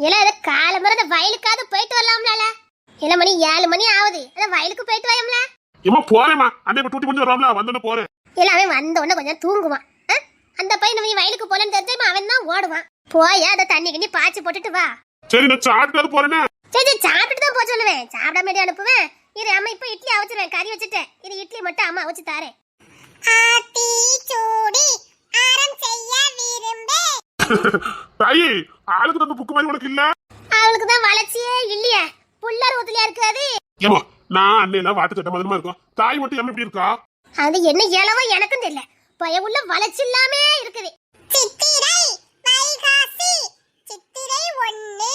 எல்லாம் அத காலம்பர அந்த வயலுக்காவது போயிட்டு வரலாம்ல. இல்ல மணி 7 மணி ஆகுது. அந்த வயலுக்கு போயிட்டு வரலாம்ல. ஏமா போறேமா, அண்ணே டூட்டி முடிஞ்சு வரலாம்ல, வந்தோட போறேன். இல்ல அவன் வந்த உடனே கொஞ்சம் தூங்குவான். அந்த பையன் நம்ம வயலுக்கு போலன்னு தெரிஞ்சா அவன் தான் ஓடுவான். போய் அத தண்ணி கிண்ணி பாய்ச்சி போட்டுட்டு வா. சரி நான் சாப்பிட்டு போறேனே. சரி சாப்பிட்டு தான் போக சொல்லுவேன், சாப்பிடாம அனுப்புவேன். இரு அம்மா இப்ப இட்லி அவிச்சிருவேன், கறி வச்சுட்டேன். இது இட்லி மட்டும் அம்மா அவிச்சு தாரேன். ஆத்தி சூடி ஆரம் செய்ய விரும்பே. தாயி ஆளுக்கு தந்த புக்கு மாதிரி உனக்கு இல்ல? அவளுக்கு தான் வளர்ச்சியே இல்லையா, புள்ளர் ஊத்துலயா இருக்காது. ஏமா நான் அண்ணேல வாட்டு கட்ட மாதிரிமா இருக்கும், தாய் மட்டும் எப்படி இருக்கா? அது என்ன இளவோ எனக்கும் தெரியல, பய உள்ள வளர்ச்சி இல்லாமே இருக்குது. சித்திரை வைகாசி சித்திரை 1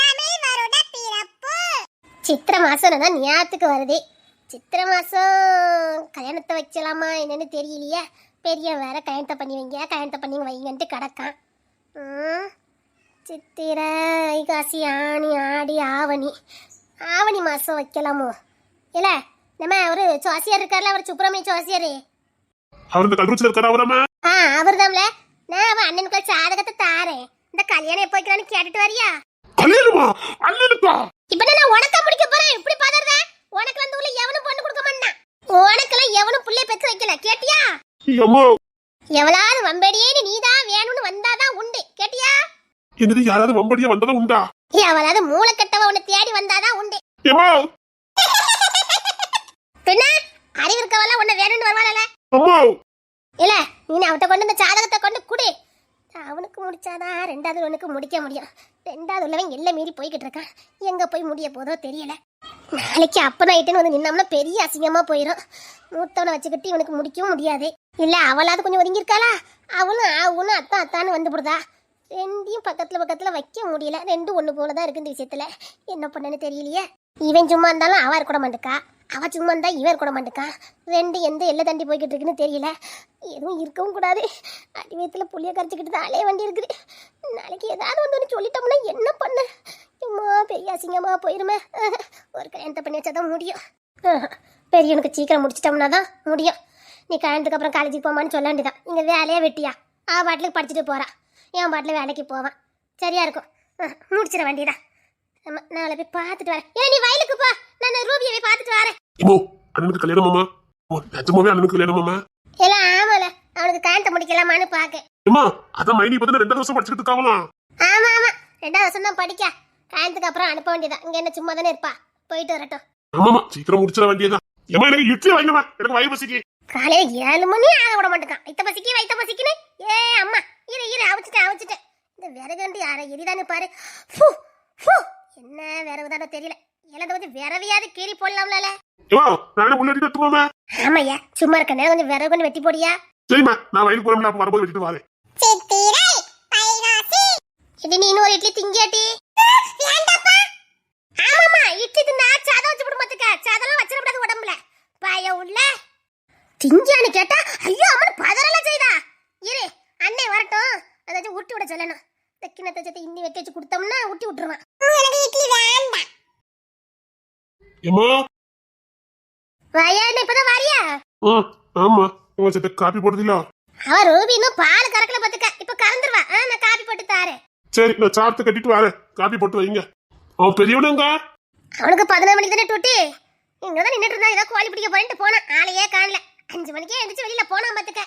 தமிழ் வருட பிறப்பு. சித்திரை மாசம் தான் ஞாபகத்துக்கு வருது. சித்திரை மாசம் கல்யாணத்தை வச்சலாமா என்னன்னு தெரியலையே. பெரிய வேற கல்யாணத்தை பண்ணி வைங்கன்ட்டு கிடக்கான். சித்திரை வைகாசி ஆனி ஆடி ஆவணி மாசம் வைக்கலாமோ? இல்ல நம்ம ஒரு சோசியர் இருக்கார்ல, அவர் சுப்பிரமணிய சோசியர், அவர் இந்த கல்ரூச்சில இருக்காரு. அவரமா அவர்தான்ல. நான் அவன் அண்ணனுக்குள்ள சாதகத்தை தாரேன், இந்த கல்யாணம் எப்போ வைக்கலான்னு கேட்டுட்டு வரியா? கல்யாணமா? அண்ணனுக்கா? இப்ப நான் உனக்கா முடிக்க போறேன். இப்படி பாதறத உனக்கு வந்து உள்ள எவனும் பொண்ணு கொடுக்க மாட்டான். உனக்கெல்லாம் எவனும் புள்ளை பெத்து வைக்கல, கேட்டியா? அம்மா எவளாவது வம்படியே நீதான் வேணும்னு வந்தாதான் உண்டு, கேட்டியா? என்னது யாராவது வம்படியா வந்ததா உண்டா? எவளாவது மூளைக்கட்டவ உன்னை தேடி வந்தாதான் உண்டு. ஏமா பின்ன அறிவு இருக்கவள உன்னை வேணும்னு வருவாளல. அம்மா இல்ல நீ அவட்ட கொண்டு இந்த சாதகத்தை கொண்டு குடி. அவனுக்கு முடிச்சாதான் ரெண்டாவது ஒண்ணுக்கு முடிக்க முடியும். ரெண்டாவது உள்ளவன் எல்லாம் மீறி போய்கிட்டு இருக்கான், எங்க போய் முடிய போதோ தெரியல. நாளைக்கு அப்பதான் ஆயிட்டுன்னு வந்து நின்னோம்னா பெரிய அசிங்கமா போயிடும். மூத்தவனை வச்சுக்கிட்டு இவனுக்கு முடிக்கவும் முடியாது. இல்ல அவளாவது கொஞ்சம் ஒதுங்கிருக்காளா, அவனும் அத்தான்னு வந்து போடுதா. ரெண்டையும் பக்கத்துல வைக்க முடியல. ரெண்டும் ஒண்ணு போலதான் இருக்கு. இந்த விஷயத்துல என்ன பண்ணனு தெரியலையே. இவன் சும்மா இருந்தாலும் அவ இருக்க மாட்டேக்கா, அவ சும்மா இருந்தா இவன் இருக்க மாட்டேக்கா. ரெண்டு எந்த எல்லை தாண்டி போய்கிட்டு இருக்குன்னு தெரியல. எதுவும் இருக்கவும் கூடாது. அடிவயத்துல புளிய கரைச்சிக்கிட்டு தான் அலைய வண்டி இருக்குது. நாளைக்கு ஏதாவது வந்து சொல்லிட்டோம்னா என்ன பண்ண? சும்மா பெரிய அசிங்கமா போயிருமே. ஒரு கல்யாணத்தை பண்ணி வச்சாதான் முடியும். பெரியவனுக்கு சீக்கிரம் முடிச்சிட்டோம்னா தான் முடியும். நீ கல்யாணத்துக்கு அப்புறம் காலேஜுக்கு போமான்னு சொல்ல வேண்டியதான். இங்க வேலையா வெட்டியா? பாட்டிலுக்கு படிச்சுட்டு போறா, என் பாட்டில் வேலைக்கு போவான். சரியா இருக்கும், முடிச்சிட வேண்டியதான். நாளை போய் பார்த்துட்டு வரேன். ஏன் நீ வயலுக்கு போ, நான் ரூபியை போய் பார்த்துட்டு வரேன். அண்ணனுக்கு கல்யாணமாமா? நிஜமாவே அண்ணனுக்கு கல்யாணமாமா? எல்லாம் ஆமால, அவனுக்கு கல்யாணத்தை முடிக்கலாமான்னு பாக்க. அதான் மைனி இப்ப 2 வருஷம் படிச்சுட்டு இருக்காங்களா? ஆமா 2 வருஷம் தான் படிக்க. கல்யாணத்துக்கு அப்புறம் அனுப்ப வேண்டியதான். இங்க என்ன சும்மா தானே இருப்பா, போயிட்டு வரட்டும். ஆமாமா சீக்கிரம் முடிச்சிட வேண்டியதான். எனக்கு இட்லி வாங்கினமா, எனக்கு வயிறு பசிக்கு. காலையில 7 மணி ஆக விட மாட்டேக்கான். வைத்த பசிக்குன்னு. அம்மா இரு அவிச்சிட்டேன். இந்த விறகுண்டு யார எரிதானு பாரு. என்ன விறகுதானோ தெரியல. இலந்த வந்து விறவையாவது கீறி போடலாம்ல. ஆமாய்யா சும்மா இருக்க நேரம் கொஞ்சம் விறகு கொண்டு வெட்டி போடியா? சரிம்மா நான் வயலுக்கு போறேன், அப்ப வரும்போது வெட்டிட்டு வரேன். இது நீ இன்னொரு இட்லி திங்கியாட்டி? ஆமாமா இட்லி தின்னா சாதம் வச்சு போட மாட்டேக்க. சாதம் வச்சிடக்கூடாது உடம்புல. பய உள்ள திங்கியான்னு கேட்டா ஐயோ அம்மனு பதறலாம் செய்தா. இரு அண்ணே வரட்டும், அதாச்சும் உருட்டி விட சொல்லணும். தக்கினத்தை சேர்த்து இன்னி வெட்டி வச்சு கொடுத்தோம்னா உருட்டி விட்டுருவான். எனக்கு இட்லி வேண்டாம். ஏமா வயல்ல இப்பதான் வரியா? ஆமா உங்க சேர்த்து காபி போடுறதில்ல? அவ ரூபி இன்னும் பால் கறக்கல பாத்துக்க. இப்ப கறந்துருவா. நான் காபி போட்டு தாரேன். சரி நான் சார்த்து கட்டிட்டு வரேன், காபி போட்டு வைங்க. அவன் பெரியவனுங்க அவனுக்கு 11 மணிக்கு தானே டூட்டி. இங்கதான் நின்னுட்டு இருந்தா ஏதோ கோழி பிடிக்க போறேன்ட்டு போனான். ஆளையே காணல. 5 மணிக்கே எந்திரிச்சு வெளியில போனான் பாத்துக்க.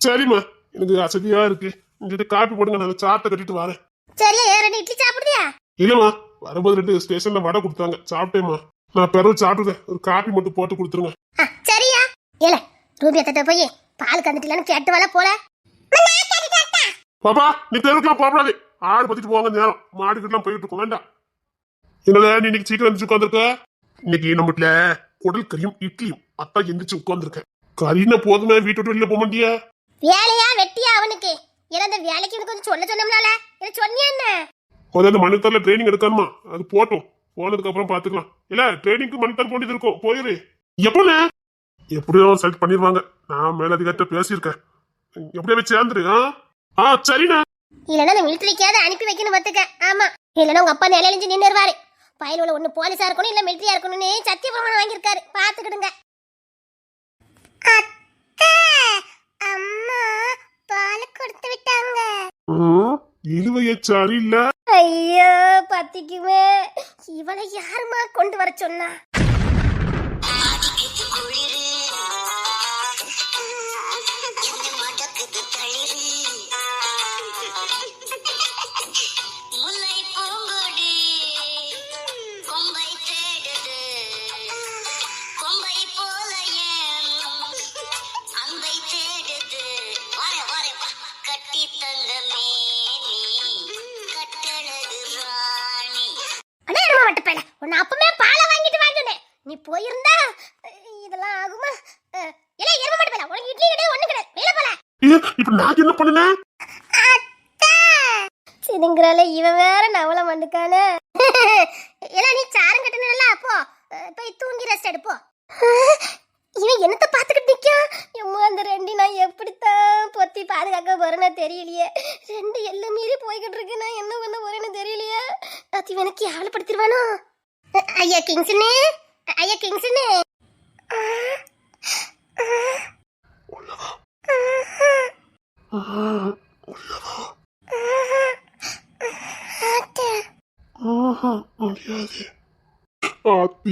சரிம்மா எனக்கு அசதியா இருக்கு, இங்கிட்ட காபி போடுங்க, நான் சார்த்த கட்டிட்டு வரேன். சரியா 2 இட்லி சாப்பிடுறியா? இல்லம்மா வரும்போது 2 ஸ்டேஷன்ல வடை கொடுத்தாங்க, சாப்பிட்டேம்மா. நான் பிறகு சாப்பிடுறேன், ஒரு காபி மட்டும் போட்டு கொடுத்துருங்க. சரியா? ஏல ரூபியா தட்ட போய் பால் கந்துட்டலான்னு கேட்டு வர போல. பாப்பா நீ தெருவுக்குலாம் போகக்கூடாது, ஆடு பத்திட்டு போவாங்க நேரம், மாடுக்கிட்டலாம் போயிட்டு இருக்கோம். வேண்டாம். என்னல நீ இன்னைக்கு சீக்கிரம் எந்திரிச்சு உட்காந்துருக்க? இன்னைக்கு நம்ம வீட்டுல குடல் கறியும் இட்லியும் அத்தா எந்திரிச்சு உட்காந்துருக்கேன். கறின போதுமே, வீட்டு விட்டு வெளியில போக மாட்டியா? வேலையா வெட்டியா அவனுக்கு? இறந்த வேலைக்கு எனக்கு கொஞ்சம் சொல்ல சொன்னோம்னால என்ன சொன்னியா என்ன? அந்த மணித்தரல ட்ரைனிங் எடுக்கணுமா, அது போட்டோம், போனதுக்கு அப்புறம் பாத்துக்கலாம். இல்ல ட்ரைனிங்க்கு மணித்தர போண்டியது இருக்கும், போயிரு. எப்போண்ணே? எப்படியோ செலக்ட் பண்ணிடுவாங்க, நான் மேலதிகாரிட்ட பேசியிருக்கேன். எப்படியாவே சேர்ந்துரு. சரிண்ணா. இல்லன்னா அந்த மிலிட்டரிக்காவது அனுப்பி வைக்கணும் பாத்துக்க. ஆமா இல்லன்னா உங்க அப்பா நிலையிலிஞ்சு நின்னுருவாரு. பயிலோட ஒண்ணு போலீஸா இருக்கணும் இல்ல மிலிட்டரியா இருக்கணும்னு சத்திய பிரமாணம் வாங்கியிருக்காரு, பாத்துக்கிடுங்க. அம்மா பால் கொடுத்து விட்டாங்க. இழுவையச்சாரி இல்ல. ஐயோ பத்திக்குமே, இவளை யாருமா கொண்டு வர சொன்னா? உன்னை அப்பமே பாலை வாங்கிட்டு வாங்கினேன். நீ போயிருந்தா இதெல்லாம் ஆகுமா? இல்ல எரும மாட்டு பேல, உனக்கு இட்லி கிடையாது ஒண்ணு கிடையாது. வெளிய போல. இப்ப நான் என்ன பண்ணனே? சிதுங்கறால இவன் வேற நவல மண்டுக்கானே. இல்ல நீ சாரம் கட்டனல அப்போ போய் தூங்கி ரெஸ்ட் எடுப்போ. இவன் என்னத்த பாத்துக்கிட்டு நிக்கான்? எம்மா அந்த ரெண்டு நான் எப்படித்தான் பொத்தி பாதுகாக்க போறேன்னு தெரியலையே. ரெண்டு எல்லாம் மீறி போய்கிட்டு இருக்கு. நான் என்ன பண்ண போறேன்னு தெரியலையே. அது எனக்கு யாவலப்படுத்திடுவானோ? ஐயா கிங்ஸ்னே, ஐயா கிங்ஸ்னே.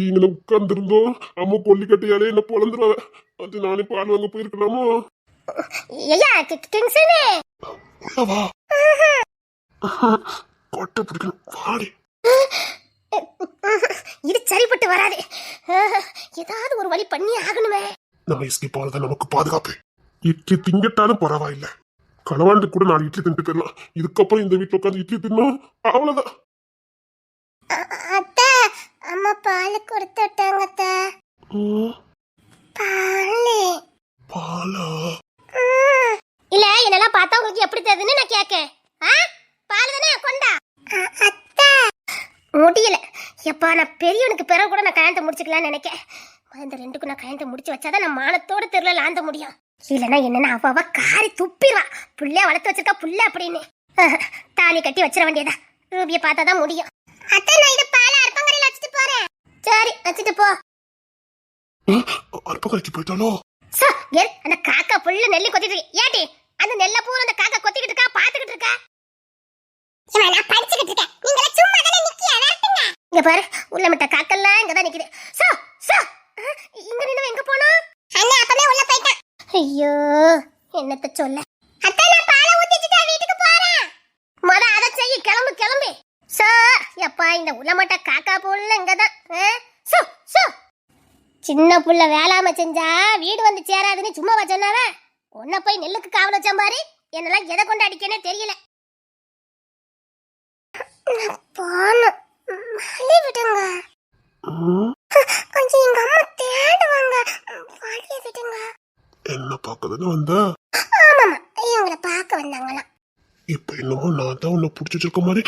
இங்க உட்கார்ந்துருந்தோம். அம்மா கொல்லிக்கட்டையாலே என்ன பொழந்துருவ. அது நானே பால் வாங்க போயிருக்கலாமோ? ஐயா கிங்ஸ்னே உள்ளவா கொட்டை பிடிக்கணும் வாடி. இது சரிப்பட்டு வராது. ஏதாவது ஒரு வழி பண்ணி ஆகணுமே. நம்ம இஸ்கி போலதான் நமக்கு பாதுகாப்பு. இட்லி திங்கட்டாலும் பரவாயில்ல. களவாண்டு கூட 4 இட்லி தின்ட்டு போயிடலாம். இதுக்கப்புறம் இந்த வீட்டுல உட்காந்து இட்லி தின்னோம் அவ்வளவுதான். அத்தை அம்மா பால் கொடுத்து விட்டாங்க அத்தை. பால் பாலா? இல்ல என்னெல்லாம் பார்த்தா உங்களுக்கு எப்படி தெரியுதுன்னு நான் கேட்கேன். பால் தானே கொண்டா. அத்தை முடியல. எப்பா நான் பெரியவனுக்கு பிறகு கூட நான் கல்யாணத்தை முடிச்சுக்கலாம்னு நினைக்கேன். இந்த ரெண்டுக்கும் நான் கல்யாணத்தை முடிச்சு வச்சாதான் நான் மானத்தோட தெருல லாந்த முடியும். இல்லைன்னா என்னன்னா அவ காரி துப்பிடுவா. புள்ளைய வளர்த்து வச்சிருக்கா புள்ள அப்படின்னு. தாலி கட்டி வச்சிட வேண்டியதா. ரூபியை பார்த்தாதான் முடியும். அத்தை நான் இது பால அர்ப்பங்கரையில வச்சுட்டு போறேன். சரி வச்சுட்டு போ. அர்ப்பங்கரைக்கு போயிட்டாலோ? அந்த காக்கா புள்ள நெல்லி கொத்திட்டு இருக்கு. ஏட்டி அந்த நெல்ல பூரா அந்த காக்கா கொத்திக்கிட்டு இருக்கா, பாத்துக்கிட்டு இருக்கா. நான் படிச்சுக்கிட்டு இருக்கேன். நீங்க சும்மா தானே நிக்கியா? வரட்டுங்க. இங்க பாரு உள்ள மட்ட காக்கெல்லாம் இங்க தான் நிக்குது. சோ சோ இங்க நின்னு எங்க போனா? அண்ணா அப்பவே உள்ள போய்ட்டான். ஐயோ என்னத்த சொல்ல. அத்தை நான் பாலை ஊத்திச்சிட்டா வீட்டுக்கு போறேன். மொத அத செய்ய கிளம்பு கிளம்பு. சோ எப்பா இந்த உள்ள மட்ட காக்கா புள்ள இங்க தான். சோ சோ சின்ன புள்ள வேளாம செஞ்சா வீடு வந்து சேராதுன்னு சும்மா வச்சனாவ. உன்ன போய் நெல்லுக்கு காவல் வச்சான் பாரு. என்னெல்லாம் எதை கொண்டு அடிக்கனே தெரியல. போனும் மழை விடுங்க. கொஞ்சம் எங்க அம்மா தேடுவாங்க. மழை விடுங்க. என்ன பாக்கதுன்னு வந்த? ஆமாமா இவங்களை பார்க்க வந்தாங்களாம். இப்ப என்னமோ நான் தான் உன்னை புடிச்சிட்டு இருக்க மாதிரி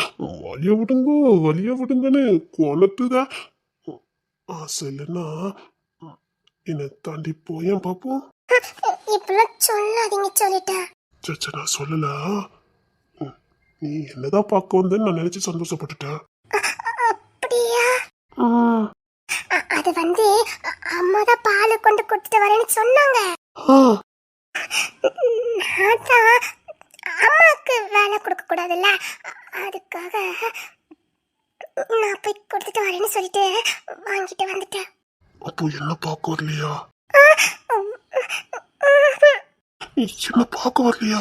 வலிய விடுங்க வலிய விடுங்கன்னு கொணத்துதான். ஆசை இல்லைன்னா என்னை தாண்டி போயேன் பாப்போம். இப்பெல்லாம் சொல்லாதீங்க சொல்லிட்டேன். சச்சா நான் சொல்லல. நீ என்னதான் பார்க்க வந்தேன்னு நான் நினைச்சு சந்தோஷப்பட்டுட்டேன். அப்படியா? அது வந்து அம்மா தான் பால் கொண்டு கொடுத்துட்டு வரேன்னு சொன்னாங்க. அம்மாக்கு வேலை கொடுக்க கூடாதுல்ல, அதுக்காக நான் போய் கொடுத்துட்டு வரேன்னு சொல்லிட்டு வாங்கிட்டு வந்துட்டேன். அப்போ என்ன பார்க்க வரலையா? என்ன பார்க்க வரலையா?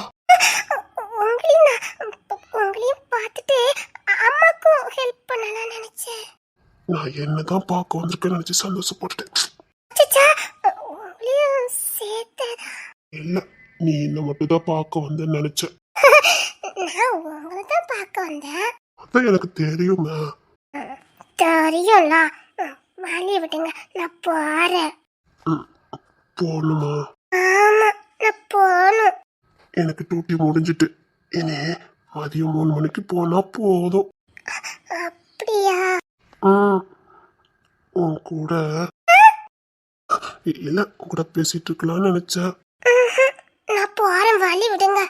உங்களையும் பார்த்துட்டு அம்மாக்கும் ஹெல்ப் பண்ணலாம் நினைச்சேன். நான் என்னதான் பார்க்க வந்திருக்கேன்னு நினைச்சு சந்தோஷப்பட்டுட்டேன். உங்களையும் சேர்த்ததா? இல்ல நீ என்ன மட்டும் தான் பார்க்க வந்தேன்னு நினைச்சேன். நான் உங்களை தான் பார்க்க வந்தேன். அதான் எனக்கு தெரியுமா? தெரியும்ல. வழி விடுங்க நான் போறேன். போகணுமா? ஆமா நான் போகணும். எனக்கு டூட்டி முடிஞ்சிட்டு இனி மதியம் 3 மணிக்கு போனா போதும். அப்படியா? உன் கூட இல்ல கூட பேசிட்டு இருக்கலாம்னு நினைச்சேன். நான் போறேன் வழி விடுங்க.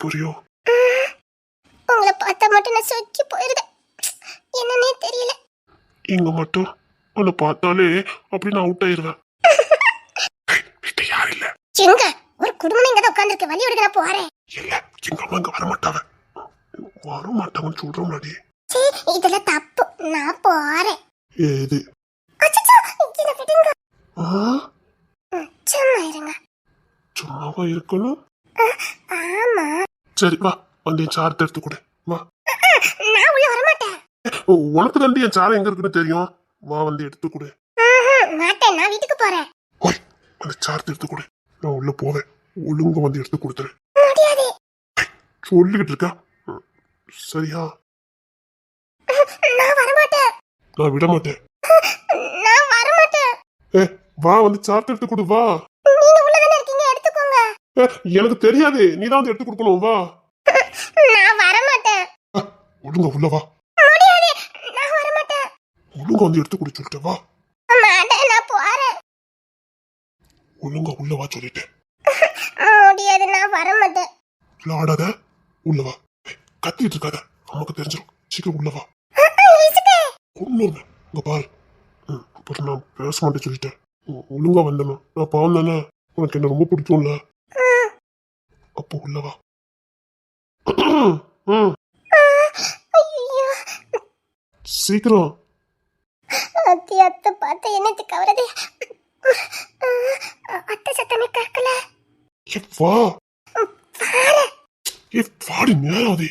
போறியோ? உங்களை பார்த்தா மட்டும் நான் சொக்கி போயிருந்தேன். என்னன்னே தெரியல. இங்க மட்டும் உன்னை பார்த்தாலே அப்படி நான் அவுட் ஆயிருவேன். வீட்டு யாரும் இல்ல. எங்க ஒரு குடும்பம் இங்க தான் உட்கார்ந்துருக்கு. வழி விடுங்க நான் போறேன். இல்ல எங்க அம்மா இங்க வரமாட்டாவ. வர மாட்டாங்கன்னு சொல்றோம்லாடி. சீ, இதெல்லாம் தப்பு. நான் போறேன். இது அச்சச்சோ, இதை விடுங்க. ஆ, சும்மா இருங்க. சும்மாவா இருக்கணும்? ஆமா, சரி வா, வந்து என் சாரத்தை எடுத்து கொடு. வா. நான் உள்ள வர மாட்டேன். உனக்கு தாண்டி என் சாரம் எங்க இருக்குன்னு தெரியும். வா, வந்து எடுத்து கொடு. மாட்டேன், நான் வீட்டுக்கு போறேன். ஓய், அந்த சாரத்தை எடுத்து கொடு. நான் உள்ள போவேன். ஒழுங்க வந்து எடுத்து கொடுத்துரு. முடியாது. சொல்லிக்கிட்டு இருக்கா? சரியா? நான் வர மாட்டேன். நான் விட மாட்டேன். நான் வர மாட்டேன். வா, வந்து சார்ட் எடுத்து கொடு. வா. நீங்க உள்ள தானே இருக்கீங்க, எடுத்துக்கோங்க. எனக்கு தெரியாது, நீ தான் வந்து எடுத்து கொடுக்கணும். வா. நான் வர மாட்டேன். ஒழுங்க உள்ள வா. முடியாது, நான் வர மாட்டேன். ஒழுங்க வந்து எடுத்து கொடு சொல்லிட்டேன். வா. மாட்டேன், நான் போறேன். ஒழுங்க உள்ள வா சொல்லிட்டேன். முடியாது, நான் வர மாட்டேன். விளையாடாத, உள்ள வா. கத்திட்டு இருக்காத, நமக்கு தெரிஞ்சிடும். சீக்கிரம் உள்ள வா. ஒண்ணு இங்க பாரு. அப்புறம் நான் பேச மாட்டேன் சொல்லிட்டேன். ஒழுங்கா வந்தணும். நான் பாவம் தானே, உனக்கு என்ன ரொம்ப பிடிக்கும்ல. அப்போ உள்ள வா. சீக்கிரம். அத்தை பார்த்து என்னத்து கவரது. அத்தை சத்தமே கேட்கல. வா. வாடி, நேரம் அது.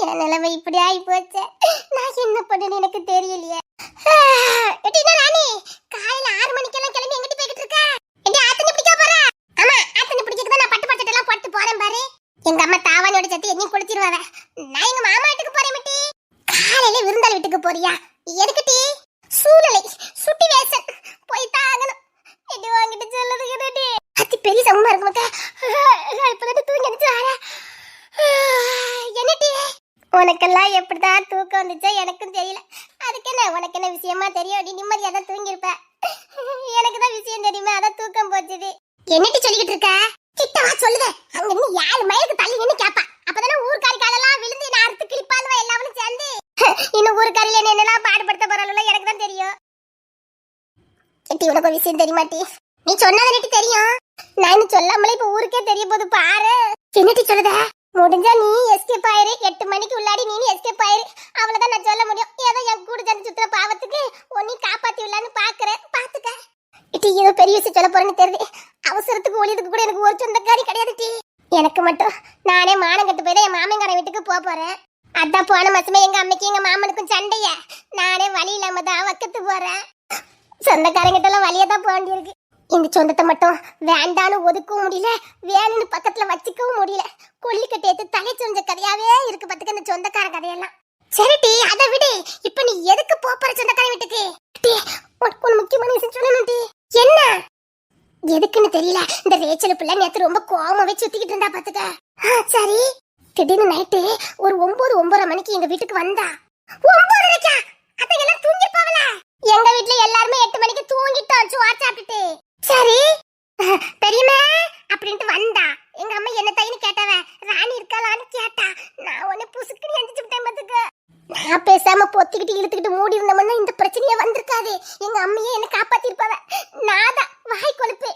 என் நிலைமை இப்படி ஆகி போச்சு. நான் என்ன பண்ணேன்னு எனக்கு தெரியலையே. ராணி, காலையில 6 மணிக்கெல்லாம் கிளம்பி எங்கிட்டு போய்கிட்டு இருக்க? என்ன ஆத்தனை பிடிக்க போற? ஆமா, ஆத்தனை பிடிக்கிறதுக்கு நான் பட்டு பட்டு எல்லாம் போட்டு போறேன் பாரு. எங்க அம்மா தாவானோட சத்தி என்னையும் குளிச்சிருவாங்க. நான் எங்க மாமா வீட்டுக்கு போறேன் மிட்டி. காலையில விருந்தாளி வீட்டுக்கு போறியா? எதுக்குட்டி? சூழ்நிலை சுட்டி வேஷம் போய்தான் ஆகணும். எடி வாங்கிட்டு சொல்லுது கேட்டி. அத்தி பெரிய சம்பவமா இருக்கு மக்கா. இப்பதான் தூங்கி அடிச்சு வர. என்னட்டி உனக்கெல்லாம் எப்படிதான் தூக்கம் வந்துச்சோ எனக்கும் தெரியல. அதுக்கு என்ன, உனக்கு என்ன விஷயமா தெரியும்? நீ நிம்மதியா தான் தூங்கிருப்ப. எனக்கு தான் விஷயம் தெரியுமா, அதான் தூக்கம் போச்சுது. என்னட்டி சொல்லிக்கிட்டு இருக்க? கிட்டவா சொல்லுதே. அங்க நீ 7 மைலுக்கு தள்ளி நின்னு கேப்பா. அப்பதானே ஊர்க்காரி காலெல்லாம் விழுந்து நான் அறுத்து கிளிப்பாளுவா எல்லாரும் சேர்ந்து. இன்னும் ஊர்க்காரில என்னெல்லாம் பாடுபடுத்த போறாளோ எனக்கு தான் தெரியும். கிட்டி, உனக்கு விஷயம் தெரியுமாட்டி? நீ சொன்னதை நெட்டி தெரியும். நான் இன்னும் சொல்லாமலே இப்ப ஊருக்கே தெரிய போது பாரு. என்னட்டி சொல்லுத? முடிஞ்சா நீ எஸ்கேப் ஆயிரு. 8 மணிக்கு உள்ளாடி நீ எஸ்கேப் ஆயிரு. அவ்வளவுதான் நான் சொல்ல முடியும். ஏதோ என் கூட சேர்ந்து சுத்துற பாவத்துக்கு உன்னை காப்பாத்தி விடலான்னு பாக்குறேன். பாத்துக்க. இட்டி, ஏதோ பெரிய விஷயம் சொல்ல போறேன்னு தெரியுது. அவசரத்துக்கு ஒளியதுக்கு கூட எனக்கு ஒரு சொந்தக்காரி கிடையாது டி. எனக்கு மட்டும் நானே மானம் கட்டு போய் தான் என் மாமங்கார வீட்டுக்கு போறேன். அதான் போன மாசமே எங்க அம்மைக்கு எங்க மாமனுக்கும் சண்டைய. நானே வழி இல்லாம தான் வக்கத்து போறேன். சொந்தக்காரங்கிட்ட எல்லாம் வழியா தான் போக வேண்டியிருக்கு. இந்த சொந்தத்தை மட்டும் வேண்டான்னு ஒதுக்கவும் முடியல, வேணும்னு பக்கத்துல வச்சுக்கவும் முடியல. கொல்லிக்கட்டை ஏத்து தலை சொஞ்ச கதையாவே இருக்கு பாத்துக்க இந்த சொந்தக்கார கதையெல்லாம். சரிட்டி, அதை விடு. இப்ப நீ எதுக்கு போற சொந்தக்கார வீட்டுக்கு? உனக்கு ஒரு முக்கியமான விஷயம் சொல்லணும் டி. என்ன? எதுக்குன்னு தெரியல. இந்த ரேச்சல் பிள்ளை நேத்து ரொம்ப கோவமாவே சுத்திக்கிட்டு இருந்தா பாத்துக்க. சரி, திடீர்னு நைட்டு ஒரு 9-9:30 மணிக்கு எங்க வீட்டுக்கு வந்தா. 9:30க்கா? அதெல்லாம் தூங்கிப்பாவல. எங்க வீட்ல எல்லாரும் 8 மணிக்கு தூங்கிட்டோம் சோறு சாப்பிட்டுட்டு. சரி, பெரியம்மா அப்படின்ட்டு வந்தா. எங்க அம்மா என்ன தைன்னு கேட்டவ. ராணி இருக்காளான்னு கேட்டா. நான் உன்னை புசுக்குன்னு எந்திரிச்சு விட்டேன் பாத்துக்க. நான் பேசாம பொத்திக்கிட்டு இழுத்துக்கிட்டு மூடி இருந்தோம்னா இந்த பிரச்சனையே வந்திருக்காது. எங்க அம்மையே என்ன காப்பாத்திருப்பாவ. நான் தான் வாய் கொழுப்பு.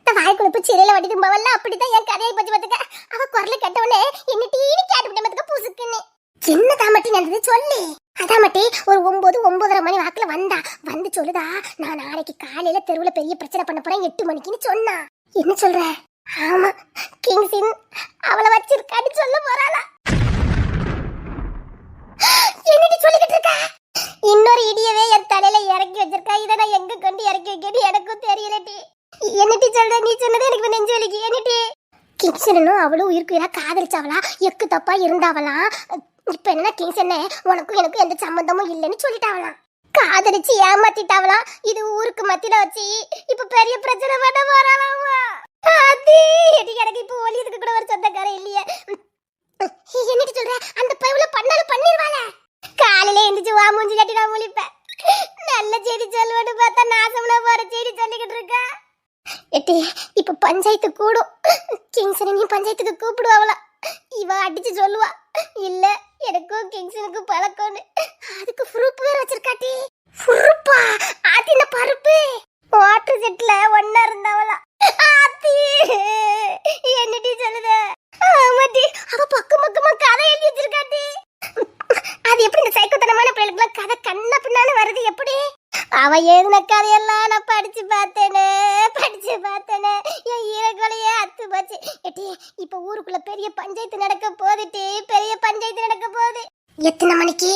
வாய் கொழுப்பு சிறையில வடிக்கும் போவல்ல, அப்படிதான் என் கதையை பத்தி பாத்துக்க. அவ குரலை கேட்டவனே என்ன டீனு கேட்டு விட்டேன் பாத்துக்க புசுக்குன்னு. சின்னதா மட்டி நடந்தது சொல்லு. அதான் மட்டி ஒரு 9-9:30 மணி வாக்குல வந்தா. வந்து சொல்லுதா, நான் நாளைக்கு காலையில தெருவுல பெரிய பிரச்சனை பண்ண போறேன் 8 மணிக்குன்னு சொன்னா. என்ன சொல்ற? ஆமா, கிங்ஸின் அவளை வச்சிருக்கான்னு சொல்ல போறாளா? என்னடி சொல்லிக்கிட்டு இருக்க? இன்னொரு இடியவே என் தலையில இறக்கி வச்சிருக்கா. இதை நான் எங்க கொண்டு இறக்கி வைக்கணும் எனக்கும் தெரியலட்டி. என்னட்டி சொல்ற? நீ சொன்னது எனக்கு நெஞ்சு வலிக்கு. என்னட்டி கிங்சனும் அவளும் உயிர்க்குயிரா காதலிச்சாவளா, எக்கு தப்பா இருந்தாவலாம். இப்ப என்ன கிங்சனே உனக்கும் எனக்கும் எந்த சம்பந்தமும் இல்லைன்னு சொல்லிட்டாவலாம். காதலிச்சு ஏமாத்திட்டாவலாம். இது ஊருக்கு மத்தியில வச்சு இப்ப பெரிய பிரச்சனை பண்ண போறாளாமா. அது எனக்கு இப்ப ஒளியதுக்கு கூட ஒரு சொந்தக்காரன் இல்லையே. என்னடி சொல்ற? அந்த பையல பண்ணாலும் பண்ணிடுவாளே. காலையில எந்திரிச்சு வா மூஞ்சி கட்டி நான் முழிப்பேன். நல்ல செய்தி சொல்லுவோன்னு பார்த்தா நாசம்ல போற செய்தி சொல்லிக்கிட்டு இருக்கா. எட்டி இப்ப பஞ்சாயத்து கூடும். கிங்சனையும் பஞ்சாயத்துக்கு கூப்பிடுவாங்களா. இவ அடிச்சு சொல்லுவா, இல்ல எனக்கும் கிங்சனுக்கும் பழக்கம்னு. அதுக்கு ப்ரூஃப் வேற வச்சிருக்காட்டி. ப்ரூஃபா? அது என்ன பருப்பு? வாட்டர் செட்ல ஒண்ணா இருந்தாவளா. ஆத்தி என்னடி சொல்லுத? ஆமாட்டி, அவ பக்கம் பக்கமா கதை எழுதி வச்சிருக்காட்டி. அது எப்படி இந்த சைக்கோத்தனமான பிள்ளைகளுக்கு கதை கண்ண பின்னால வருது? எப்படி அவ எழுதின கதையெல்லாம் நான் படிச்சு பார்த்தேனே. என் ஈரக்கொலையே அத்து போச்சு. எட்டி இப்ப ஊருக்குள்ள பெரிய பஞ்சாயத்து நடக்க போகுதுட்டி. பெரிய பஞ்சாயத்து நடக்க போகுது. எத்தனை மணிக்கு?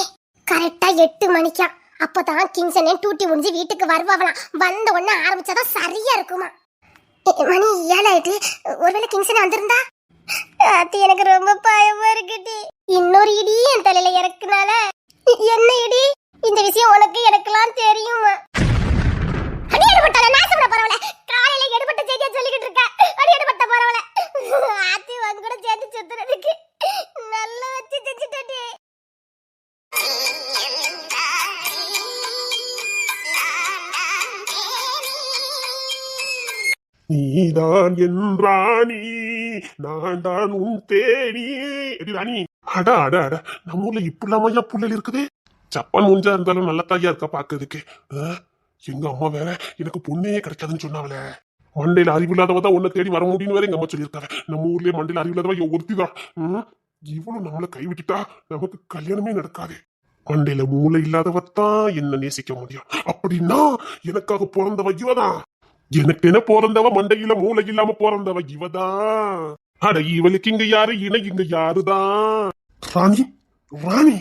கரெக்டா 8 மணிக்கா. அப்பதான் கிங்சனே டூட்டி முடிஞ்சு வீட்டுக்கு வருவாங்களாம். வந்த உடனே ஆரம்பிச்சாதான் சரியா இருக்குமா. மணி 7 ஆயிட்டு. ஒருவேளை கிங்சனே வந்திருந்தா? அது எனக்கு ரொம்ப பயமா இருக்குடி. இன்னொரு இடி என் தலையில இறக்குனால. என்ன இடி? இந்த விஷயம் உனக்கு எனக்கெல்லாம் தெரியுமா? அடி எடுபட்டால நாசம்ல பரவல. காலையில எடுபட்ட செய்தியா சொல்லிக்கிட்டு இருக்க. அடி எடுபட்ட பரவல. ஆத்தி வந்து கூட சேர்த்து சுத்துறதுக்கு நல்லா வச்சு செஞ்சுட்டடி. நீதான் என் ராணி, நான் தான் உன் தேனி. எடி ராணி, அட அட அட, நம்ம ஊர்ல இப்படிலாமையா புள்ளல் இருக்குது. ஜப்பான் மூஞ்சா இருந்தாலும் நல்ல தாயா இருக்கா பாக்குறதுக்கு. எங்க அம்மா வேற எனக்கு பொண்ணே கிடைக்காதுன்னு சொன்னாவல. மண்டையில அறிவு இல்லாதவ தான் உன்னை தேடி வர முடியும்னு வேற எங்க அம்மா சொல்லியிருக்காங்க. நம்ம ஊர்லயே மண்டையில அறிவு இல்லாதவ ஒருத்திதான். இவ்வளவு நம்மளை கைவிட்டுட்டா நமக்கு கல்யாணமே நடக்காது. மண்டையில மூளை இல்லாதவத்தான் என்ன நேசிக்க முடியும். அப்படின்னா எனக்காக பிறந்தவ இவதான். எனக்கு என்ன பிறந்தவ மண்டையில மூளை இல்லாம பிறந்தவ இவதான். அட இவளுக்கு இங்க யாரு இணை, இங்க யாருதான்? ராணி ராணி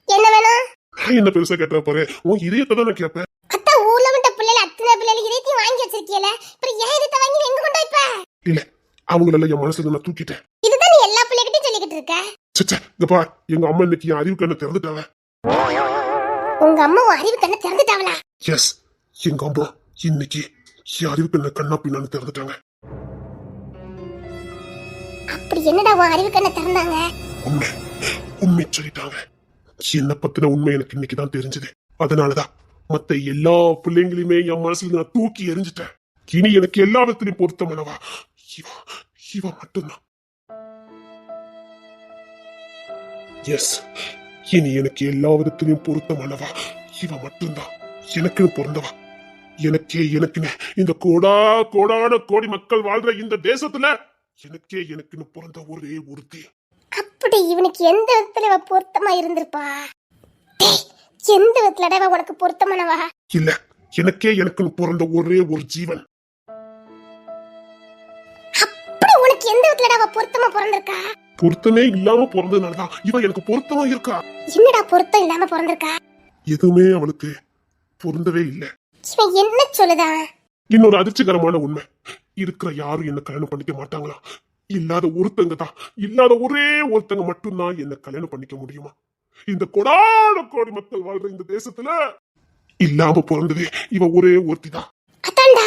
என்ன வேணும்? நான் என்ன பெருசா கேட்ட போறேன்? உன் இதயத்தை தான் நான் கேட்பேன். அத்தா ஊர்ல விட்ட பிள்ளைல அத்தனை பிள்ளைல இதயத்தையும் வாங்கி வச்சிருக்கீல. அப்புறம் ஏன் இதயத்தை வாங்கி எங்க கொண்டு வைப்ப? இல்ல, அவங்களெல்லாம் என் மனசுல நான் தூக்கிட்டேன். இதுதான் நீ எல்லா பிள்ளைகிட்டையும் சொல்லிக்கிட்டு இருக்க. சச்சா, இங்க பார், எங்க அம்மா இன்னைக்கு என் அறிவு கண்ணை திறந்துட்டாவ. உங்க அம்மா உன் அறிவு கண்ணை திறந்துட்டாவளா? எஸ், எங்க அம்மா இன்னைக்கு என் அறிவு கண்ணை கண்ணா பின்னான்னு திறந்துட்டாங்க. அப்படி என்னடா உன் அறிவு கண்ணை திறந்தாங்க? உண்மை உண்மை சொல்லிட்டாங்க. என்ன பத்தின உண்மை எனக்கு இன்னைக்குதான் தெரிஞ்சது. அதனாலதான் மத்த எல்லா பிள்ளைங்களையுமே என் மனசுல நான் தூக்கி எறிஞ்சிட்டேன். இனி எனக்கு எல்லா விதத்திலையும் பொருத்தமானவா இவ மட்டும்தான். எஸ், இனி எனக்கு எல்லா விதத்திலையும் பொருத்தமானவா இவ மட்டும்தான். எனக்குன்னு பிறந்தவா. எனக்குன்னு இந்த கோடான கோடி மக்கள் வாழ்ற இந்த தேசத்துல எனக்குன்னு பிறந்த ஒரே ஒருத்தி. அப்படி இவனுக்கு எந்த விதத்துல பொருத்தமா இருந்திருப்பா? எந்த விதத்துல உனக்கு பொருத்தமானவா? இல்ல, எனக்குன்னு பிறந்த ஒரே ஒரு ஜீவன். அப்படி உனக்கு எந்த விதத்துல பொருத்தமா பிறந்திருக்கா? பொருத்தமே இல்லாம பிறந்ததுனாலதான் இவ எனக்கு பொருத்தமா இருக்கா. என்னடா பொருத்தம் இல்லாம பிறந்திருக்கா? எதுவுமே அவளுக்கு பொருந்தவே இல்ல. இவன் என்ன சொல்லுதா? இன்னொரு அதிர்ச்சிகரமான உண்மை, இருக்கிற யாரும் என்ன கல்யாணம் பண்ணிக்க மாட்டாங்களா. இல்லாத ஒருத்தங்க தான், இல்லாத ஒரே ஒருத்தங்க மட்டும்தான் என்ன கல்யாணம் பண்ணிக்க முடியுமா? இந்த கோடான கோடி மக்கள் வாழ்ற இந்த தேசத்துல இல்லாம பிறந்ததே இவ ஒரே ஒருத்தி தான். அதான்டா,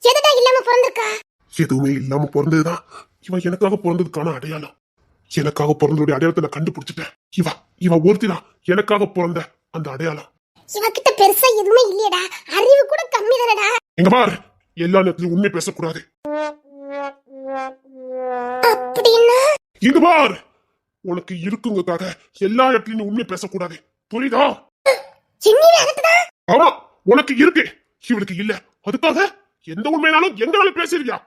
எதுடா இல்லாம பிறந்திருக்கா? எதுவுமே இல்லாம பிறந்ததுதான் இவ எனக்காக பிறந்ததுக்கான அடையாளம். எனக்காக பிறந்ததுடைய அடையாளத்தை நான் கண்டுபிடிச்சிட்டேன். இவ ஒருத்தி தான் எனக்காக பிறந்த அந்த அடையாளம். இவகிட்ட பெருசா எதுவுமே இல்லையடா, அறிவு கூட கம்மி தானடா. எங்க பார், எல்லா நேரத்திலும் உண்மை பேசக்கூடாது. அப்படின்னா இங்க பார், உனக்கு இருக்குங்கக்காக எல்லா இடத்துலயும் உண்மை பேசக்கூடாது, புரியுதா? ஆமா, உனக்கு இருக்கு, இவளுக்கு இல்ல. அதுக்காக எந்த உண்மைனாலும் எங்கனாலும் பேசுறியா?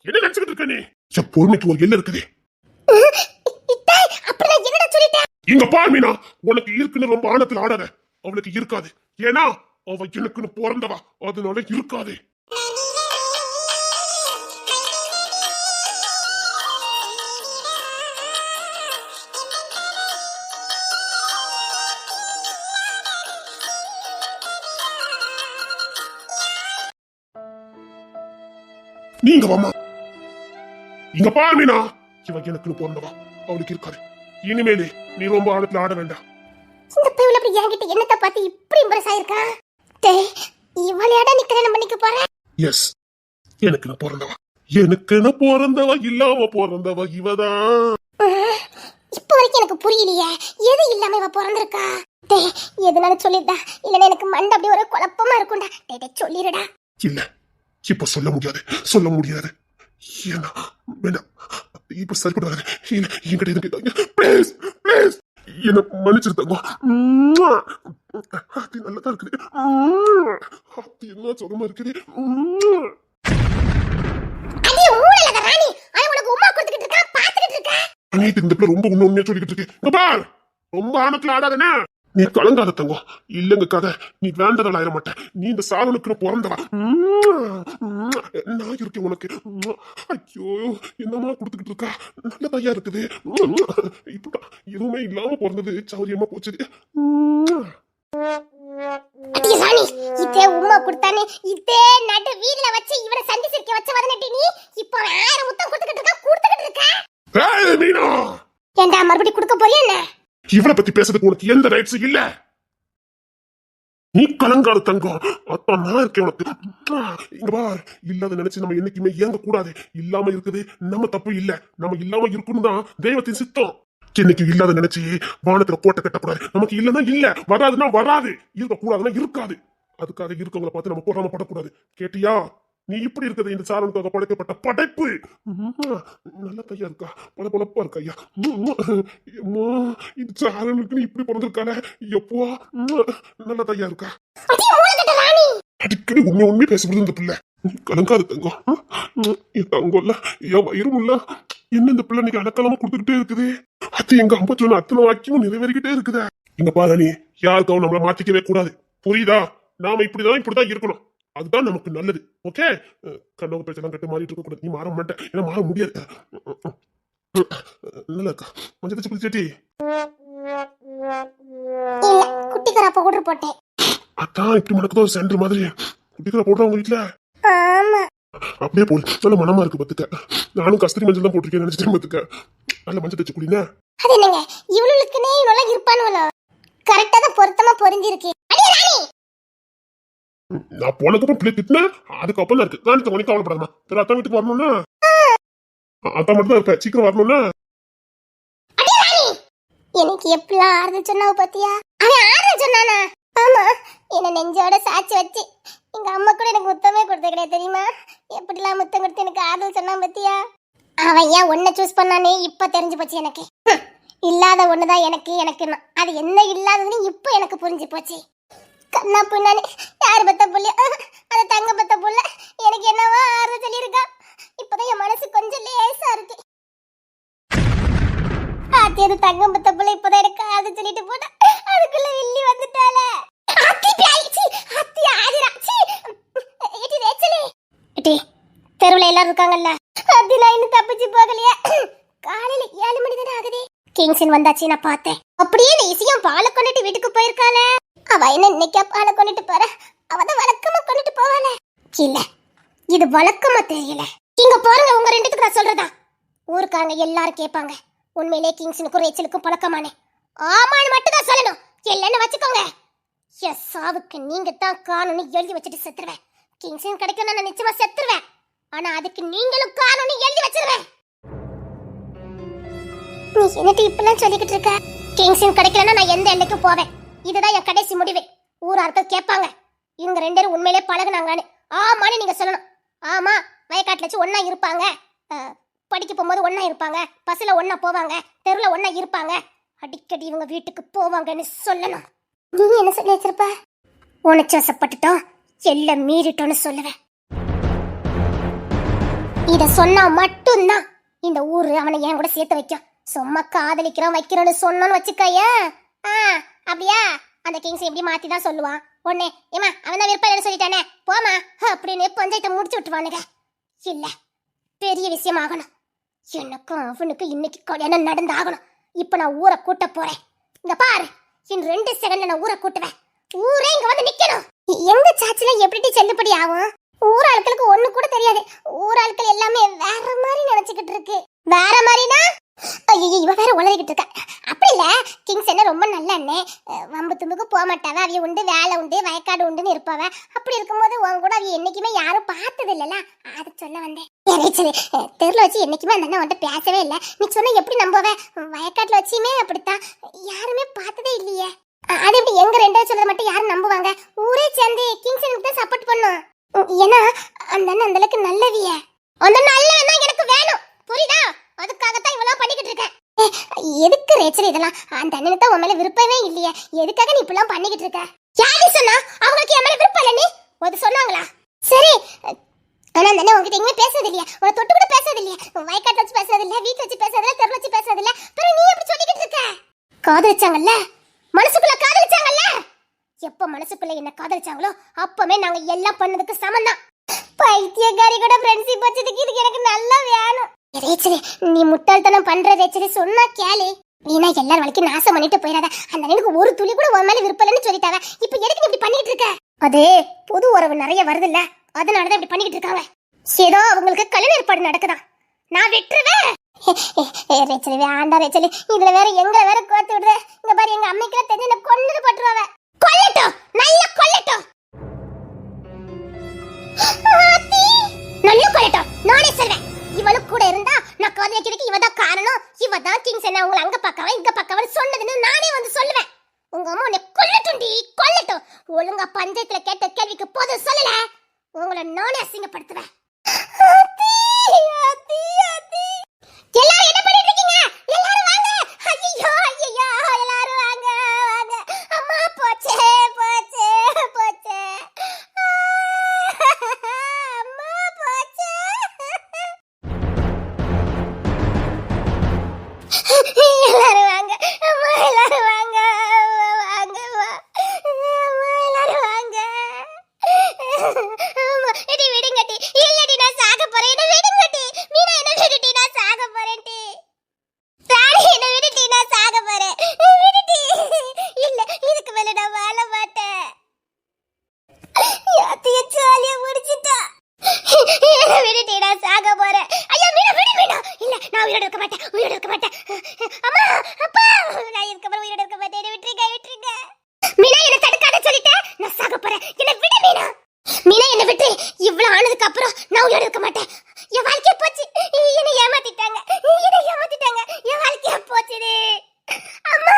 என்ன நினைச்சுக்கிட்டு இருக்க நீ? என் பொறுமைக்கு ஒரு எல்லை இருக்குது. இங்க பார் மீனா, உனக்கு இருக்குன்னு ரொம்ப ஆழத்துல ஆடாத. அவளுக்கு இருக்காது. ஏன்னா அவ எனக்குன்னு பிறந்தவா, அதனால இருக்காது. நீங்க வாமா. இங்க பாரு மீனா, இவ எனக்கு பிறந்தவா, அவளுக்கு இருக்காது. இனிமேலே நீ ரொம்ப ஆழத்துல ஆட வேண்டாம். இந்த பையன் அப்படி என்கிட்ட என்னத்த பார்த்து இப்படி இம்ப்ரெஸ் ஆயிருக்கா? டேய், இவளையாடா நீ கல்யாணம் பண்ணிக்க போற? எஸ், எனக்கு பிறந்தவா, எனக்கு பிறந்தவா, இல்லாம பிறந்தவா இவதான். இப்ப வரைக்கும் எனக்கு புரியலையே, எது இல்லாம இவ பிறந்திருக்கா? டேய், எதுனால சொல்லிட்டா, இல்லன்னா எனக்கு மண்டை அப்படியே ஒரு குழப்பமா இருக்கும்டா. டேய் சொல்லிடுடா. இல்ல, இப்ப சொல்ல முடியாது, சொல்ல முடியாது. ஏன்னா வேண்டாம், இப்ப சரிப்பட்டு வராது. இல்ல, என்கிட்ட இருக்கு. ப்ளீஸ் ப்ளீஸ் என்ன மன்னிச்சிருந்தாங்க. அது நல்லதா இருக்குது. அது என்ன சுகமா இருக்குது. அடி மூளைல ராணி, அவன் உனக்கு உம்மா கொடுத்துக்கிட்டு இருக்கா, பாத்துக்கிட்டு இருக்கா. அனைத்து இந்த பிள்ளை ரொம்ப உண்மையா சொல்லிக்கிட்டு இருக்கு. இங்க பார், ரொம்ப ஆணத்துல ஆடாதனா. நீ கலங்காத தங்கம். இல்லங்க கதை, நீ வேண்டதால் ஆயிர மாட்டேன். நீ இந்த சாதனுக்கு பிறந்தவா. நான் இருக்கேன் உனக்கு. ஐயோ, என்னமா கொடுத்துக்கிட்டு இருக்கா. நல்ல தையா இருக்குது. இப்பதான் எதுவுமே இல்லாம பிறந்தது சௌரியமா போச்சு. அடி ராணி, இதே உம்மா கொடுத்தானே, இதே நடு வீட்ல வச்சு இவனை சந்திச்சிருக்க வச்ச வதனட்டி நீ இப்போ 1000 முத்தம் கொடுத்துக்கிட்டு இருக்கா. ஏய் மீனா, ஏண்டா மறுபடியும் கொடுக்க போறியா என்ன? இவளை பத்தி பேசுறதுக்கு உனக்கு எந்த ரைட்ஸ் இல்ல. நீ கலங்காத தங்கம். அத்தான் நான் இருக்கேன் உனக்கு. இங்க பார், இல்லாத நினைச்சு நம்ம என்னைக்குமே இயங்க கூடாது. இல்லாம இருக்குது நம்ம தப்பு இல்ல, நம்ம இல்லாம இருக்கணும் தான் தெய்வத்தின் சித்தம். என்னைக்கு இல்லாத நினைச்சு வானத்துல கோட்டை கட்டக்கூடாது. நமக்கு இல்லன்னா இல்ல, வராதுன்னா வராது, இருக்க கூடாதுன்னா இருக்காது. அதுக்காக இருக்கவங்களை பார்த்து நம்ம பொறாம படக்கூடாது. கேட்டியா? நீ இப்படி இருக்கிறது இந்த சாரனுக்காக படைக்கப்பட்ட படைப்பு. நல்ல கையா இருக்கா, பொழப்பா இருக்கா ஐயா. இந்த சாரனுக்கு நீ இப்படி பிறந்திருக்கால, எப்போ நல்ல கையா இருக்கா. அடிக்கடி உண்மை பேசுறது இந்த பிள்ளை. கலங்காது தங்கம். என் தங்கம் இல்ல, என் வயிறும் இல்ல. என்ன இந்த பிள்ளை நீங்க அடக்கலாம கொடுத்துக்கிட்டே இருக்குது. அது எங்க அம்மா சொன்ன அத்தனை வாக்கியம் நிறைவேறிக்கிட்டே இருக்குதா. இங்க பாரு, நீ யாருக்காவும் நம்மள மாத்திக்கவே கூடாது. புரியுதா? நாம இப்படிதான் இருக்கணும். அதுதான் நமக்கு நல்லது. ஓகே, கண்ணவங்க பேச்செல்லாம் கட்டு மாறிட்டு இருக்க கூடாது. நீ மாற மாட்டேன், ஏன்னா மாற முடியாது. நல்லா இருக்கா மஞ்சள் தச்சு குளிச்சேட்டி? குட்டிக்கரா பவுடர் போட்டேன். அதான் இப்படி மணக்குதோ சென்டர் மாதிரி. குட்டிக்கரா போடுறவங்க வீட்டுல ஆமா, அப்படியே போடு. நல்ல மனமா இருக்கு பத்துக்க. நானும் கஸ்தூரி மஞ்சள் தான் போட்டிருக்கேன் நினைச்சிட்டேன் பத்துக்க. நல்ல மஞ்சள் தச்சு குடினா. அது என்னங்க இவளுக்குனே இவ்வளவு இருப்பானுவளோ? கரெக்டா தான் பொருத்தமா பொரிஞ்சிருக்கு. அடி ராணி, நான் போனதுக்கு பிள்ளை திட்டினேன், அதுக்கப்புறம் தான் இருக்கு. நான் உனக்கு கவலைப்படாதமா. பிற அத்தான் வீட்டுக்கு வரணும்னா அத்தான் மட்டும் தான் இருக்க. சீக்கிரம் வரணும்னா. எனக்கு எப்படிலாம் ஆறுதல் சொன்னாவ பாத்தியா? அவன் ஆறுதல் சொன்னானா? ஆமா, என்ன நெஞ்சோட சாட்சி வச்சு எங்க அம்மா கூட எனக்கு முத்தமே கொடுத்த கிடையாது தெரியுமா? எப்படிலாம் முத்தம் கொடுத்து எனக்கு ஆறுதல் சொன்னான் பாத்தியா? அவன் ஏன் ஒன்ன சூஸ் பண்ணானே இப்ப தெரிஞ்சு போச்சு எனக்கு. இல்லாத ஒண்ணுதான் எனக்கு அது என்ன இல்லாததுன்னு இப்ப எனக்கு புரிஞ்சு போச்சு. கண்ணா புண்ணானே, யாரு பத்த புள்ள, அது தங்க பத்த புள்ள எனக்கு என்னவா ஆறுதல் சொல்லியிருக்கா. இப்பதான் என் மனசு கொஞ்சம் லேசா இருக்கு. ஆத்தி, அது தங்கம் பத்த புள்ள இப்பதான் எனக்கு ஆறுதல் சொல்லிட்டு போனா, அதுக்குள்ள வில்லி வந்துட்டால. தெருவுல எல்லாரும் இருக்காங்கல்ல, அதெல்லாம் இன்னும் தப்பிச்சு போகலையா? காலையில 7 மணி தானே ஆகுது. கிங்ஸின் வந்தாச்சு, நான் பார்த்தேன். அப்படியே இசையும் பாலை கொண்டுட்டு வீட்டுக்கு போயிருக்காள. அவ என்ன இன்னைக்கா பாலை கொண்டுட்டு போற? அவதான் வழக்கமா கொண்டுட்டு போவாள. இல்ல, இது வழக்கமா தெரியல. இங்க பாருங்க, உங்க ரெண்டுத்துக்கு நான் சொல்றதா ஊருக்காங்க எல்லாரும் கேட்பாங்க. உண்மையிலே கிங்ஸனுக்கும் ரேச்சலுக்கும் பழக்கமானே? ஆமான்னு மட்டும் தான் சொல்லணும், இல்லன்னு வச்சுக்கோங்க என் சாவுக்கு நீங்க தான் காணும்னு எழுதி வச்சுட்டு செத்துருவேன். கிங்ஸன் கிடைக்கும் நான் நிச்சயமா செத்துருவேன். ஆனா அதுக்கு நீங்களும் காணும்னு எழுதி வச்சிருவேன். நீ என்னட்டு இப்பெல்லாம் சொல்லிக்கிட்டு இருக்க? கிங்ஸன் கிடைக்கலன்னா நான் எந்த எல்லைக்கு போவேன். இதுதான் என் கடைசி முடிவு. ஊரார்கள் கேட்பாங்க, இவங்க 2 பேரும் உண்மையிலே பழகுனாங்கன்னு. ஆமான்னு நீங்க சொல்லணும். ஆமா, வயக்காட்டுல வச்சு ஒன்னா இருப்பாங்க, படிக்க போகும்போது ஒன்னா இருப்பாங்க, பஸ்ல ஒன்னா போவாங்க, தெருல ஒன்னா இருப்பாங்க, அடிக்கடி இவங்க வீட்டுக்கு போவாங்கன்னு சொல்லணும். நீ என்ன சொல்லி வச்சிருப்ப? உனச்சு வசப்பட்டுட்டோம், எல்லாம் மீறிட்டோன்னு சொல்லுவேன். இத சொன்னா மட்டும்தான் இந்த ஊரு அவனை என் கூட சேர்த்து வைக்கும். சும்மா காதலிக்கிறோம் வைக்கிறோன்னு சொன்னோன்னு வச்சுக்கையா. அப்படியா? அந்த கிங்ஸ் எப்படி மாத்தி தான் சொல்லுவான். உடனே ஏமா அவன் தான் விருப்பம் சொல்லிட்டானே போமா அப்படின்னு பஞ்சாயத்தை முடிச்சு விட்டுருவானுங்க. இல்ல, பெரிய விஷயம் ஆகணும். எனக்கும் அவனுக்கும் இன்னைக்கு கல்யாணம் நடந்தாகணும். இப்ப நான் ஊரை கூட்ட போறேன். இங்க பாரு, இன்னும் 2 செகண்ட்ல நான் ஊரை கூட்டுவேன். ஊரே இங்க வந்து நிக்கணும். எங்க சாட்சில எப்படி செல்லுபடி ஆகும்? ஊர் ஆட்களுக்கு ஒண்ணு கூட தெரியாது. ஊர் ஆட்கள் எல்லாமே வேற மாதிரி நினைச்சுக்கிட்டு இருக்கு. வேற மாதிரினா ஐயோ இவ வேற உளறிக்கிட்டு இருக்கா. அப்படி இல்ல, கிங்ஸ் என்ன ரொம்ப நல்ல அண்ணே, வம்பு தும்புக்கு போக மாட்டாவ, அவிய உண்டு வேலை உண்டு வயக்காடு உண்டுன்னு இருப்பாவ. அப்படி இருக்கும்போது உன் கூட அவிய என்னைக்குமே யாரும் பார்த்தது இல்லல, அது சொல்ல வந்தேன். சரி தெருல வச்சு என்னைக்குமே அந்த அண்ணன் உன்கிட்ட பேசவே இல்லை. நீ சொன்ன எப்படி நம்புவ? வயக்காட்டுல வச்சுமே அப்படித்தான், யாருமே பார்த்ததே இல்லையே. அது எப்படி எங்க ரெண்டே சொல்றது மட்டும் யாரும் நம்புவாங்க? ஊரே சேர்ந்து கிங்ஸ் எனக்கு தான் சப்போர்ட் பண்ணும். ஏன்னா அந்த அண்ணன் அந்த அளவுக்கு நல்லவிய. அந்த நல்லவன் தான் எனக்கு வேணும், புரியுதா? அதுக்காகத்தான் இவ்வளவு பண்ணிக்கிட்டு இருக்கேன். எதுக்கு ரேச்சல் இதெல்லாம்? அந்த அண்ணனுக்கு தான் உன் மேல விருப்பமே இல்லையே, எதுக்காக நீ இப்பெல்லாம் பண்ணிக்கிட்டு இருக்க? யாரு சொன்னா அவங்களுக்கு என் மேல விருப்பம் இல்ல? நீ அது சொன்னாங்களா? சரி, ஆனா அந்த அண்ணன் உங்ககிட்ட எங்கேயுமே பேசுறது இல்லையா? உன தொட்டு கூட பேசுறது இல்லையா? வயக்காட்டு வச்சு பேசுறது இல்ல, வீட்டு வச்சு பேசுறது இல்ல, தெரு வச்சு பேசுறது இல்ல. பிறகு நீ எப்படி சொல்லிக்கிட்டு இருக்க? காதலிச்சாங்கல்ல, மனசுக்குள்ள காதலிச்சாங்கல்ல. எப்ப மனசுக்குள்ள என்ன காதலிச்சாங்களோ அப்பவே நாங்க எல்லாம் பண்ணதுக்கு சமம் தான். பைத்தியக்காரி கூட ஃப்ரெண்ட்ஷிப் வச்சதுக்கு இதுக்கு எனக்கு நல்லா வேணும். ரேச்சலி, நீ முட்டாள்தனம் பண்ற ரேச்சலி, சொன்னா கேளு. நீனா எல்லாரும் வலிக்கு நாசம் பண்ணிட்டு போயிடாத. அந்த எனக்கு ஒரு துளி கூட உன் மேல விருப்பம் இல்லைன்னு சொல்லிட்டாங்க. இப்ப எதுக்கு நீ இப்படி பண்ணிட்டு இருக்க? அது புது உறவு நிறைய வருது இல்ல, அதனாலதான் இப்படி பண்ணிக்கிட்டு இருக்காங்க. ஏதோ அவங்களுக்கு கல்யாண ஏற்பாடு நடக்குதா, நான் வெட்டுருவேன். ரேச்சலி வேண்டாம் ரேச்சலி, இதுல வேற எங்களை வேற கோர்த்து விடுற. இங்க பாரு, எங்க அம்மைக்கெல்லாம் தெரிஞ்சு என்ன கொண்டு போட்டுருவாங்க. கொல்லட்டும், நல்லா கொல்லட்டும், நல்லா கொல்லட்டும். நானே சொல்றேன், இவளுக்கு கூட இருந்தா நான் காது வைக்கிறதுக்கு இவதான் காரணம், இவதான் கிங்ஸ் என்ன உங்களை அங்க பக்கவா இங்க பக்கவா சொன்னதுன்னு நானே வந்து சொல்லுவேன். உங்க அம்மா உன்னை கொல்லட்டும்டி, கொல்லட்டும். ஒழுங்கா பஞ்சாயத்துல கேட்ட கேள்விக்கு போதும் சொல்லல, உங்களை நானே அசிங்கப்படுத்துவேன். எல்லாரும் என்ன பண்ணிட்டு இருக்கீங்க? எல்லாரும் வாங்க. ஐயோ ஐயோ, எல்லாரும் வாங்க வாங்க. அம்மா போச்சே போச்சே போச்சே, அம்மா போச்சே. எல்லாரும் வாங்க, அம்மா எல்லாரும் வாங்க வாங்க வா. அம்மா எல்லாரும் வாங்க. அம்மா இடி விடுங்கட்டி, இல்லடி நான் சாக போறேன், என்ன விடுங்கட்டி. மீனா என்ன விடுட்டி, நான் சாக போறேன்டி. ராணி என்ன விடுட்டி, நான் சாக போறேன், விடுட்டி. இல்ல, இதுக்கு மேல நான் வாழ மாட்டேன். யாத்திய ஜாலியா முடிச்சிட்டா. என்ன விடுட்டி, நான் சாக போறேன். ஐயா மீனா விடு மீனா. இல்ல, நான் உயிரோட இருக்க மாட்டேன், உயிரோட இருக்க மாட்டேன். அம்மா அப்பா, நான் இருக்க போறேன், உயிரோட இருக்க மாட்டேன், என்ன விட்டுருங்க விட்டுருங்க. மீனா என்ன தடுக்காத சொல்லிட்டேன், நான் சாக போறேன், என்ன விடு மீனா. மீனா என்ன விட்டு, இவ்வளவு ஆனதுக்கு அப்புறம் நான் உயிரோட இருக்க மாட்டேன். என் வாழ்க்கைய போச்சு, என்ன ஏமாத்திட்டாங்க, என்ன ஏமாத்திட்டாங்க, என் வாழ்க்கைய போச்சுது. அம்மா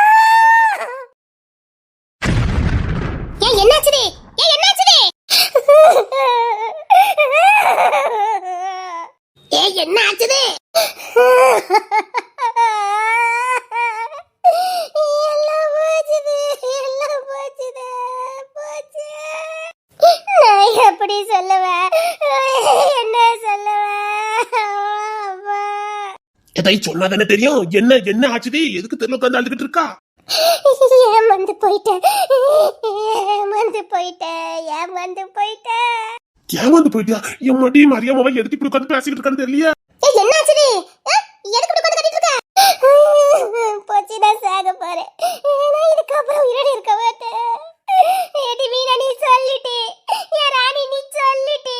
ஏன் என்னாச்சுது? ஏன் என்னாச்சுது? ஏன் என்ன ஆச்சுது? எல்லாம் போச்சுது, எல்லாம் போச்சுது, போச்சு. நான் எப்படி சொல்லுவேன், என்ன சொல்லுவேன்? அம்மா. எதை சொன்னாதானே தெரியும். என்ன என்ன ஆச்சுடி? எதுக்கு தெருல உட்கார்ந்து அழுதுகிட்டு இருக்கா? ஏமாந்து போயிட்டேன், ஏமாந்து போயிட்டேன், ஏமாந்து போயிட்டேன். ஏமாந்து போயிட்டியா? என் மடி மரியாமாவை எதுக்கு இப்படி உட்கார்ந்து பேசிக்கிட்டு இருக்கான்னு தெரியலையா? என்னாச்சுடி? எதுக்கு இப்படி உட்கார்ந்து கத்திட்டு இருக்க? போச்சு, நான் சாக போறேன், நான் இதுக்கப்புறம் உயிரோட இருக்க மாட்டேன். ஏடி மீனா, நீ சொல்லிட்டே, என் ராணி நீ சொல்லிட்டே.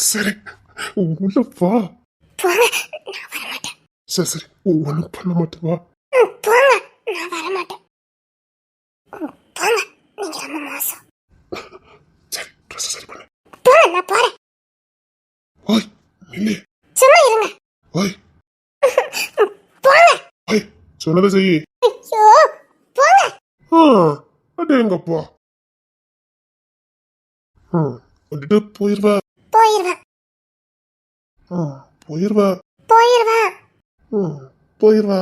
சரி உள்ள வா. போங்க, நான் வர மாட்டேன். சரி சரி, ஒன்னும் பண்ண மாட்டேன் வா. போங்க, நான் வர மாட்டேன். போங்க, நீங்க ரொம்ப மோசம். சரி, ட்ரெஸ் சரி பண்ணு. போங்க, நான் போறேன். ஓய் நில்லு. சும்மா இருங்க. ஓய் போங்க. ஓய் சொன்னதை செய்யி. ஐயோ போங்க. அடேங்கப்பா. வந்துட்டு போயிருவா. போயிருவேன், போயிருவா. போயிருவேன். போயிருவா.